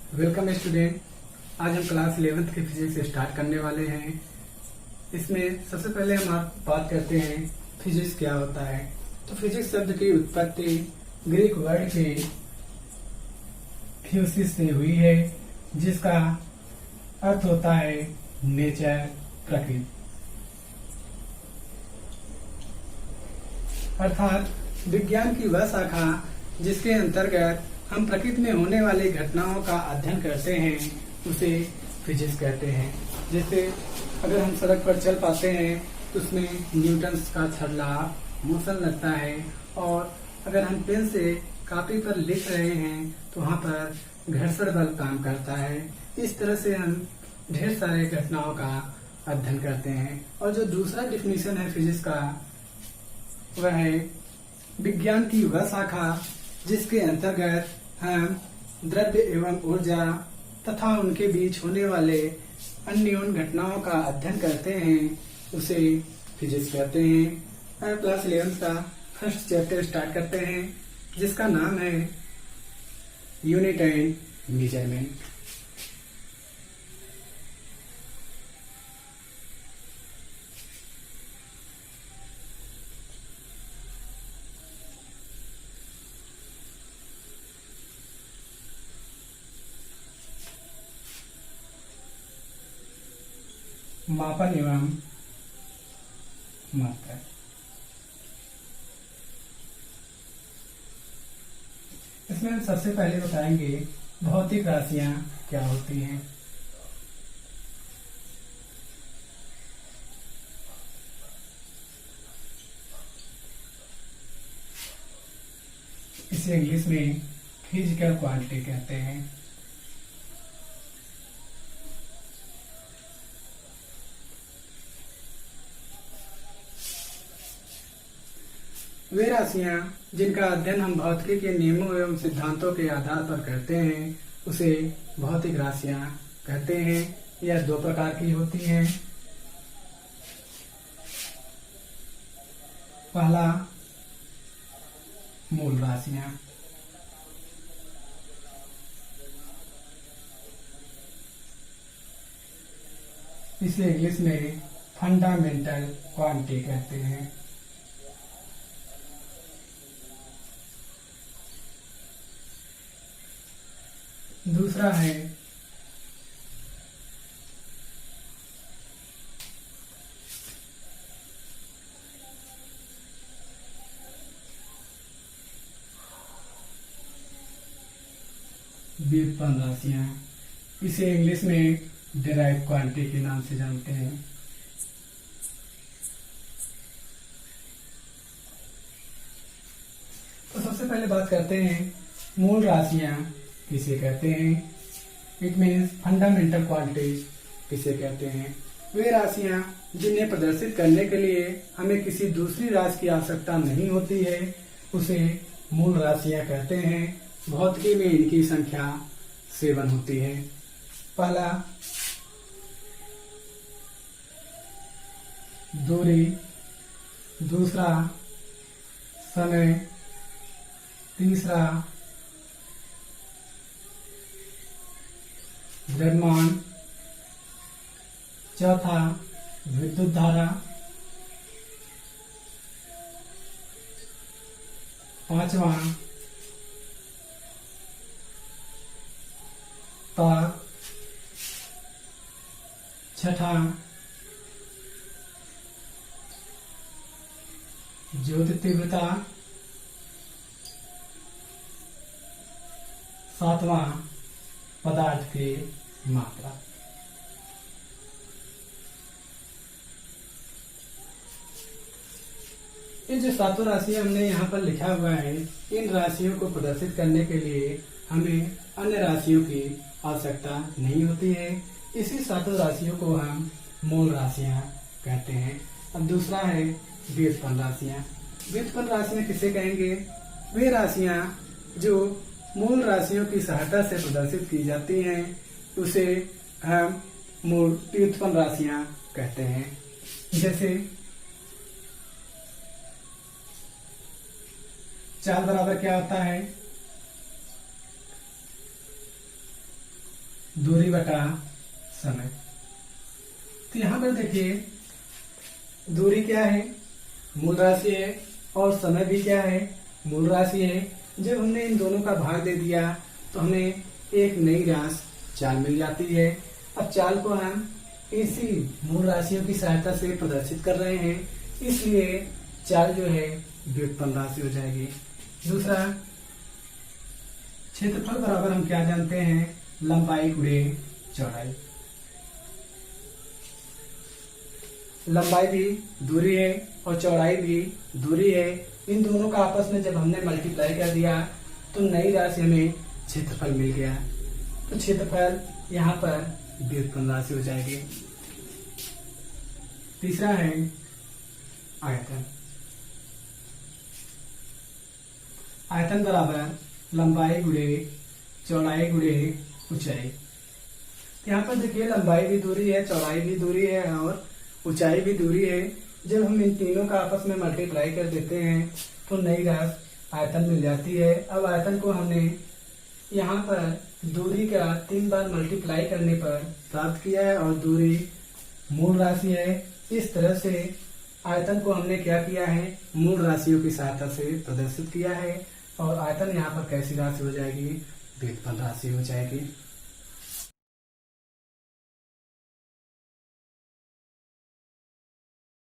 Welcome student. आज हम class 11th की फिजिक्स स्टार्ट करने वाले हैं। इसमें सबसे पहले हम बात करते हैं फिजिक्स क्या होता है। तो फिजिक्स शब्द की उत्पत्ति ग्रीक वर्ड के थ्योसिस से हुई है, जिसका अर्थ होता है नेचर, प्रकृति। अर्थात विज्ञान की वह शाखा जिसके अंतर्गत हम प्रकृति में होने वाली घटनाओं का अध्ययन करते हैं, उसे फिजिक्स कहते हैं। जैसे अगर हम सड़क पर चल पाते हैं तो उसमें न्यूटन का थर्ड लॉ मोशन लगता है, और अगर हम पेन से कॉपी पर लिख रहे हैं तो वहाँ पर घर्षण बल काम करता है। इस तरह से हम ढेर सारे घटनाओं का अध्ययन करते हैं। और जो दूसरा डिफिनीशन है फिजिक्स का, वह है विज्ञान की वह शाखा जिसके अंतर्गत हम द्रव्य एवं ऊर्जा तथा उनके बीच होने वाले अन्योन्य घटनाओं का अध्ययन करते हैं, उसे फिजिक्स कहते हैं। क्लास 11 का फर्स्ट चैप्टर स्टार्ट करते हैं, जिसका नाम है यूनिट एंड मेजरमेंट। मापन एवं मात्रा। इसमें हम सबसे पहले बताएंगे भौतिक राशियां क्या होती हैं। इसे इंग्लिश में फिजिकल क्वांटिटी कहते हैं। वे राशियां जिनका अध्ययन हम भौतिकी के नियमों एवं सिद्धांतों के आधार पर करते हैं, उसे भौतिक राशियां कहते हैं। यह दो प्रकार की होती हैं। पहला, मूल राशियां। इसे इंग्लिश में फंडामेंटल क्वांटिटी कहते हैं। दूसरा है व्युत्पन्न राशियां। इसे इंग्लिश में डिराइव क्वांटिटी के नाम से जानते हैं। तो सबसे पहले बात करते हैं मूल राशियां किसे कहते हैं। इट मीन्स फंडामेंटल क्वांटिटीज किसे कहते हैं। वे राशियां जिन्हें प्रदर्शित करने के लिए हमें किसी दूसरी राशि की आवश्यकता नहीं होती है, उसे मूल राशियां कहते हैं। भौतिकी में इनकी संख्या 7 होती है। पहला, दूरी। दूसरा, समय। तीसरा, द्रव्यमान। चौथा, विद्युत धारा। पांचवा, ताप। छठा, ज्योति तीव्रता। सातवां, पदार्थ की मात्रा। ये जो सातों राशियां हमने यहाँ पर लिखा हुआ है, इन राशियों को प्रदर्शित करने के लिए हमें अन्य राशियों की आवश्यकता नहीं होती है। इसी सातों राशियों को हम मूल राशियां कहते हैं। अब दूसरा है व्युत्पन्न राशियां। व्युत्पन्न राशियां किसे कहेंगे? वे राशियां जो मूल राशियों की सहायता से प्रदर्शित की जाती हैं, उसे हम मूल व्युत्पन्न राशियां कहते हैं। जैसे 4 बराबर क्या होता है? दूरी बटा समय। तो यहाँ पर देखिए दूरी क्या है, मूल राशि है, और समय भी क्या है, मूल राशि है। जब हमने इन दोनों का भाग दे दिया तो हमें एक नई राशि चाल मिल जाती है। अब चाल को हम इसी मूल राशियों की सहायता से प्रदर्शित कर रहे हैं, इसलिए चाल जो है व्युत्पन्न राशि हो जाएगी। दूसरा, क्षेत्रफल बराबर हम क्या जानते हैं, लंबाई गुणे चौड़ाई। लंबाई भी दूरी है और चौड़ाई भी दूरी है। इन दोनों का आपस में जब हमने मल्टीप्लाई कर दिया तो नई राशि हमें क्षेत्रफल मिल गया। तो क्षेत्रफल यहाँ पर व्युत्पन्न राशि हो जाएगी। तीसरा है आयतन। आयतन बराबर लंबाई गुणे चौड़ाई गुणे ऊंचाई। यहाँ पर देखिए लंबाई भी दूरी है, चौड़ाई भी दूरी है और ऊंचाई भी दूरी है। जब हम इन तीनों का आपस में मल्टीप्लाई कर देते हैं तो नई राशि आयतन मिल जाती है। अब आयतन को हमने यहाँ पर दूरी का 3 बार मल्टीप्लाई करने पर प्राप्त किया है और दूरी मूल राशि है। इस तरह से आयतन को हमने क्या किया है, मूल राशियों की सहायता से प्रदर्शित किया है और आयतन यहाँ पर कैसी राशि हो जाएगी, व्युत्पन्न राशि हो जाएगी।